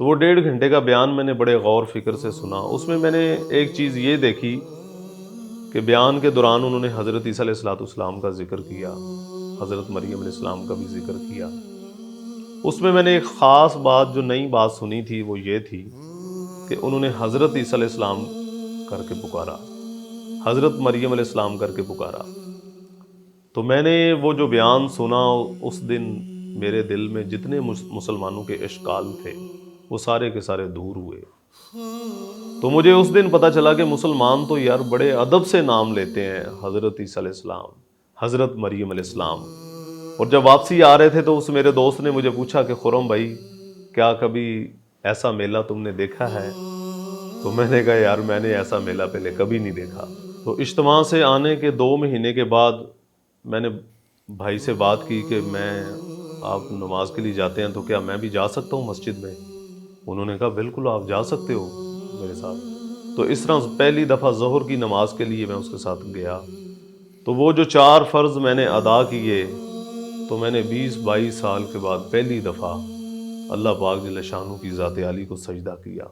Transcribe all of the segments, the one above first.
تو وہ 1.5 گھنٹے کا بیان میں نے بڑے غور فکر سے سنا. اس میں میں نے ایک چیز یہ دیکھی کہ بیان کے دوران انہوں نے حضرت عیسیٰ علیہ السلام کا ذکر کیا, حضرت مریم علیہ السلام کا بھی ذکر کیا. اس میں نے ایک خاص بات, جو نئی بات سنی تھی, وہ یہ تھی کہ انہوں نے حضرت عیسیٰ علیہ السلام کر کے پکارا, حضرت مریم علیہ السلام کر کے پکارا. تو میں نے وہ جو بیان سنا, اس دن میرے دل میں جتنے مسلمانوں کے اشکال تھے وہ سارے کے سارے دور ہوئے. تو مجھے اس دن پتہ چلا کہ مسلمان تو یار بڑے ادب سے نام لیتے ہیں, حضرت عیسیٰ علیہ السلام, حضرت مریم علیہ السلام. اور جب واپسی آ رہے تھے تو اس میرے دوست نے مجھے پوچھا کہ خرم بھائی, کیا کبھی ایسا میلہ تم نے دیکھا ہے؟ تو میں نے کہا یار میں نے ایسا میلہ پہلے کبھی نہیں دیکھا. تو اجتماع سے آنے کے 2 مہینے کے بعد میں نے بھائی سے بات کی کہ آپ نماز کے لیے جاتے ہیں تو کیا میں بھی جا سکتا ہوں مسجد میں؟ انہوں نے کہا بالکل آپ جا سکتے ہو میرے ساتھ. تو اس طرح پہلی دفعہ ظہر کی نماز کے لیے میں اس کے ساتھ گیا. تو وہ جو 4 فرض میں نے ادا کیے, تو میں نے 20-22 سال کے بعد پہلی دفعہ اللہ پاک جل شانہ کی ذات عالی کو سجدہ کیا.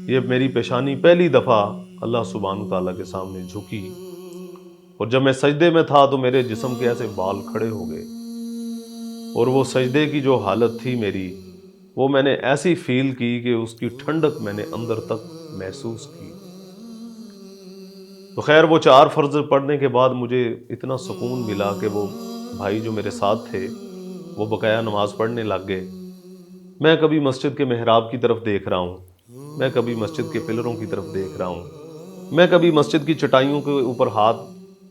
یہ میری پیشانی پہلی دفعہ اللہ سبحانہ تعالیٰ کے سامنے جھکی, اور جب میں سجدے میں تھا تو میرے جسم کے ایسے بال کھڑے ہو گئے, اور وہ سجدے کی جو حالت تھی میری, وہ میں نے ایسی فیل کی کہ اس کی ٹھنڈک میں نے اندر تک محسوس کی. تو خیر وہ 4 فرض پڑھنے کے بعد مجھے اتنا سکون ملا کہ وہ بھائی جو میرے ساتھ تھے وہ بقایا نماز پڑھنے لگ گئے. میں کبھی مسجد کے محراب کی طرف دیکھ رہا ہوں, میں کبھی مسجد کے پلروں کی طرف دیکھ رہا ہوں, میں کبھی مسجد کی چٹائیوں کے اوپر ہاتھ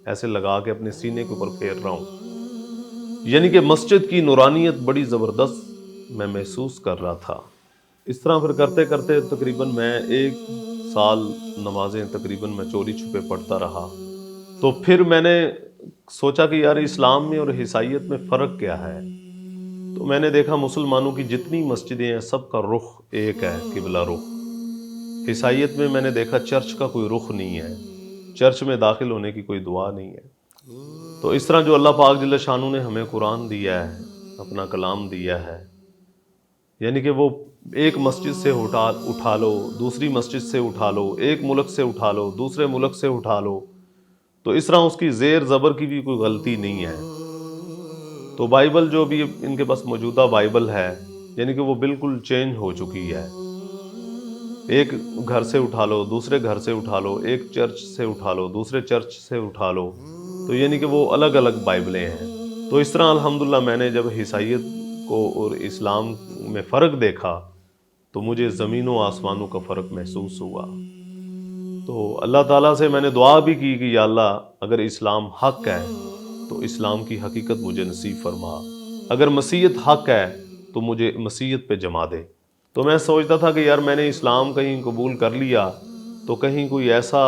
ایسے لگا کے اپنے سینے کے اوپر پھیر رہا ہوں. یعنی کہ مسجد کی نورانیت بڑی زبردست میں محسوس کر رہا تھا. اس طرح پھر کرتے کرتے تقریباً میں 1 سال نمازیں تقریباً میں چوری چھپے پڑھتا رہا. تو پھر میں نے سوچا کہ یار اسلام میں اور عیسائیت میں فرق کیا ہے. تو میں نے دیکھا مسلمانوں کی جتنی مسجدیں ہیں سب کا رخ ایک ہے, قبلہ رخ. عیسائیت میں نے دیکھا چرچ کا کوئی رخ نہیں ہے, چرچ میں داخل ہونے کی کوئی دعا نہیں ہے. تو اس طرح جو اللہ پاک جل شانہ نے ہمیں قرآن دیا ہے, اپنا کلام دیا ہے, یعنی کہ وہ ایک مسجد سے اٹھا لو, دوسری مسجد سے اٹھا لو, ایک ملک سے اٹھا لو, دوسرے ملک سے اٹھا لو, تو اس طرح اس کی زیر زبر کی بھی کوئی غلطی نہیں ہے. تو بائبل جو بھی ان کے پاس موجودہ بائبل ہے, یعنی کہ وہ بالکل چینج ہو چکی ہے. ایک گھر سے اٹھا لو, دوسرے گھر سے اٹھا لو, ایک چرچ سے اٹھا لو, دوسرے چرچ سے اٹھا لو, تو یعنی کہ وہ الگ الگ بائبلیں ہیں. تو اس طرح الحمدللہ میں نے جب عیسائیت کو اور اسلام میں فرق دیکھا تو مجھے زمین و آسمانوں کا فرق محسوس ہوا. تو اللہ تعالیٰ سے میں نے دعا بھی کی کہ یا اللہ اگر اسلام حق ہے تو اسلام کی حقیقت مجھے نصیب فرما, اگر مسیحیت حق ہے تو مجھے مسیحیت پہ جما دے. تو میں سوچتا تھا کہ یار میں نے اسلام کہیں قبول کر لیا تو کہیں کوئی ایسا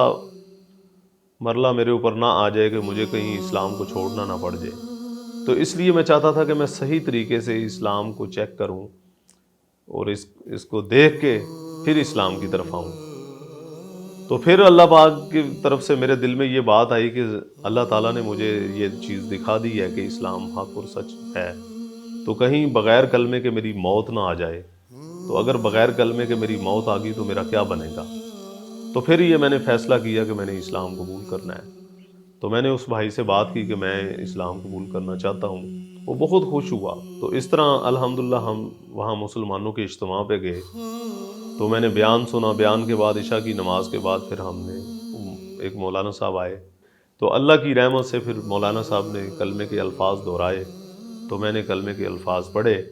مرلہ میرے اوپر نہ آ جائے کہ مجھے کہیں اسلام کو چھوڑنا نہ پڑ جائے. تو اس لیے میں چاہتا تھا کہ میں صحیح طریقے سے اسلام کو چیک کروں اور اس کو دیکھ کے پھر اسلام کی طرف آؤں. تو پھر اللہ پاک کی طرف سے میرے دل میں یہ بات آئی کہ اللہ تعالیٰ نے مجھے یہ چیز دکھا دی ہے کہ اسلام حق اور سچ ہے, تو کہیں بغیر کلمے کے میری موت نہ آ جائے. تو اگر بغیر کلمے کے میری موت آ گئی تو میرا کیا بنے گا. تو پھر یہ میں نے فیصلہ کیا کہ میں نے اسلام قبول کرنا ہے. تو میں نے اس بھائی سے بات کی کہ میں اسلام قبول کرنا چاہتا ہوں. وہ بہت خوش ہوا. تو اس طرح الحمدللہ ہم وہاں مسلمانوں کے اجتماع پہ گئے. تو میں نے بیان سنا, بیان کے بعد عشاء کی نماز کے بعد پھر ہم نے ایک مولانا صاحب آئے, تو اللہ کی رحمت سے پھر مولانا صاحب نے کلمے کے الفاظ دہرائے, تو میں نے کلمے کے الفاظ پڑھے.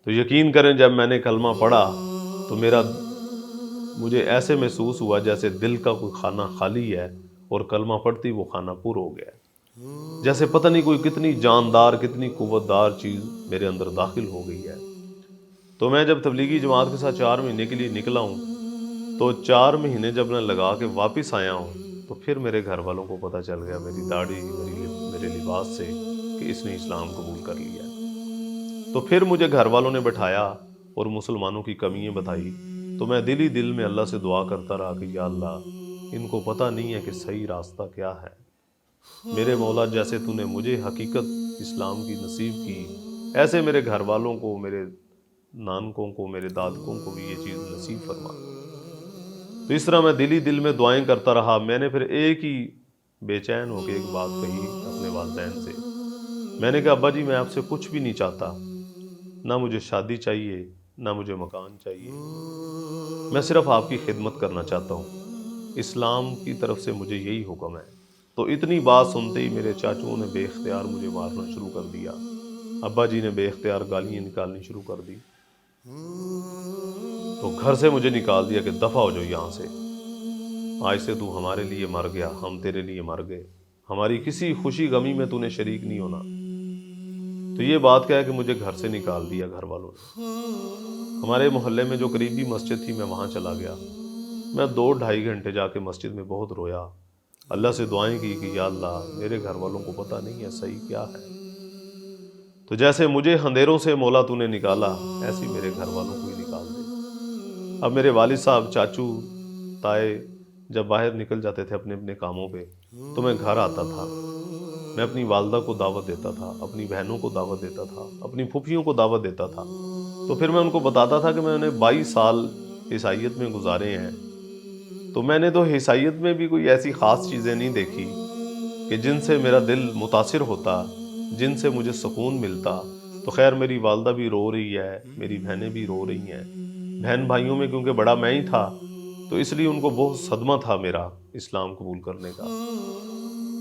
تو یقین کریں جب میں نے کلمہ پڑھا تو مجھے ایسے محسوس ہوا جیسے دل کا کوئی خانہ خالی ہے اور کلمہ پڑھتی وہ خانہ پر ہو گیا, جیسے پتہ نہیں کوئی کتنی جاندار کتنی قوت دار چیز میرے اندر داخل ہو گئی ہے. تو میں جب تبلیغی جماعت کے ساتھ 4 مہینے کے لیے نکلا ہوں, تو 4 مہینے جب میں لگا کے واپس آیا ہوں تو پھر میرے گھر والوں کو پتہ چل گیا میری داڑھی میرے لباس سے کہ اس نے اسلام قبول کر لیا. تو پھر مجھے گھر والوں نے بٹھایا اور مسلمانوں کی کمیاں بتائی. تو میں دل ہی دل میں اللہ سے دعا کرتا رہا کہ یا اللہ ان کو پتہ نہیں ہے کہ صحیح راستہ کیا ہے. میرے مولا جیسے تو نے مجھے حقیقت اسلام کی نصیب کی, ایسے میرے گھر والوں کو, میرے نانکوں کو، میرے دادکوں کو بھی یہ چیز نصیب فرما۔ تو اس طرح میں دل ہی دل میں دعائیں کرتا رہا۔ میں نے پھر ایک ہی بے چین ہو کے ایک بات کہی اپنے والدین سے، میں نے کہا ابا جی میں آپ سے کچھ بھی نہیں چاہتا، نہ مجھے شادی چاہیے، نہ مجھے مکان چاہیے، میں صرف آپ کی خدمت کرنا چاہتا ہوں، اسلام کی طرف سے مجھے یہی حکم ہے۔ تو اتنی بات سنتے ہی میرے چاچوؤں نے بے اختیار مجھے مارنا شروع کر دیا، ابا جی نے بے اختیار گالیاں نکالنی شروع کر دی، تو گھر سے مجھے نکال دیا کہ دفع ہو جاؤ یہاں سے، آج سے تو ہمارے لیے مر گیا، ہم تیرے لیے مر گئے، ہماری کسی خوشی غمی میں تو نے شریک نہیں ہونا۔ تو یہ بات کہہ کہ مجھے گھر سے نکال دیا گھر والوں نے۔ ہمارے محلے میں جو قریبی مسجد تھی میں وہاں چلا گیا، میں 2-2.5 گھنٹے جا کے مسجد میں بہت رویا، اللہ سے دعائیں کی کہ یا اللہ میرے گھر والوں کو پتہ نہیں ہے صحیح کیا ہے، تو جیسے مجھے اندھیروں سے مولا تو نے نکالا، ایسے میرے گھر والوں کو ہی نکال دے۔ اب میرے والد صاحب، چاچو، تائے جب باہر نکل جاتے تھے اپنے اپنے کاموں پہ تو میں گھر آتا تھا، میں اپنی والدہ کو دعوت دیتا تھا، اپنی بہنوں کو دعوت دیتا تھا، اپنی پھوپھیوں کو دعوت دیتا تھا، تو پھر میں ان کو بتاتا تھا کہ میں نے 22 سال عیسائیت میں گزارے ہیں، تو میں نے تو عیسائیت میں بھی کوئی ایسی خاص چیزیں نہیں دیکھی کہ جن سے میرا دل متاثر ہوتا، جن سے مجھے سکون ملتا۔ تو خیر میری والدہ بھی رو رہی ہے، میری بہنیں بھی رو رہی ہیں، بہن بھائیوں میں کیونکہ بڑا میں ہی تھا تو اس لیے ان کو بہت صدمہ تھا میرا اسلام قبول کرنے کا۔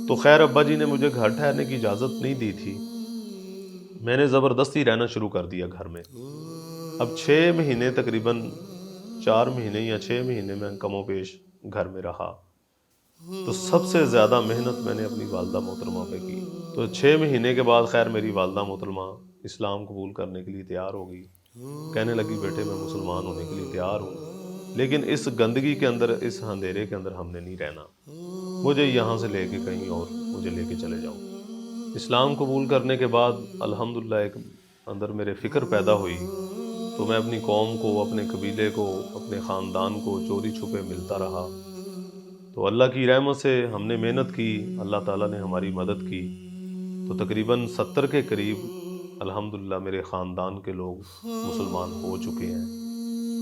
تو خیر ابا جی نے مجھے گھر ٹھہرنے کی اجازت نہیں دی تھی، میں نے زبردستی رہنا شروع کر دیا گھر میں۔ اب 6 مہینے تقریباً 4 مہینے یا 6 مہینے میں کم و بیش گھر میں رہا، تو سب سے زیادہ محنت میں نے اپنی والدہ محترمہ پہ کی۔ تو 6 مہینے کے بعد خیر میری والدہ محترمہ اسلام قبول کرنے کے لیے تیار ہو گئی، کہنے لگی بیٹے میں مسلمان ہونے کے لیے تیار ہوں، لیکن اس گندگی کے اندر، اس اندھیرے کے اندر ہم نے نہیں رہنا، مجھے یہاں سے لے کے کہیں اور مجھے لے کے چلے جاؤ۔ اسلام قبول کرنے کے بعد الحمدللہ ایک اندر میرے فکر پیدا ہوئی، تو میں اپنی قوم کو، اپنے قبیلے کو، اپنے خاندان کو چوری چھپے ملتا رہا۔ تو اللہ کی رحمت سے ہم نے محنت کی، اللہ تعالیٰ نے ہماری مدد کی، تو تقریباً 70 کے قریب الحمدللہ میرے خاندان کے لوگ مسلمان ہو چکے ہیں۔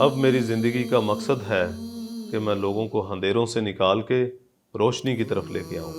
اب میری زندگی کا مقصد ہے کہ میں لوگوں کو اندھیروں سے نکال کے روشنی کی طرف لے کے آؤں۔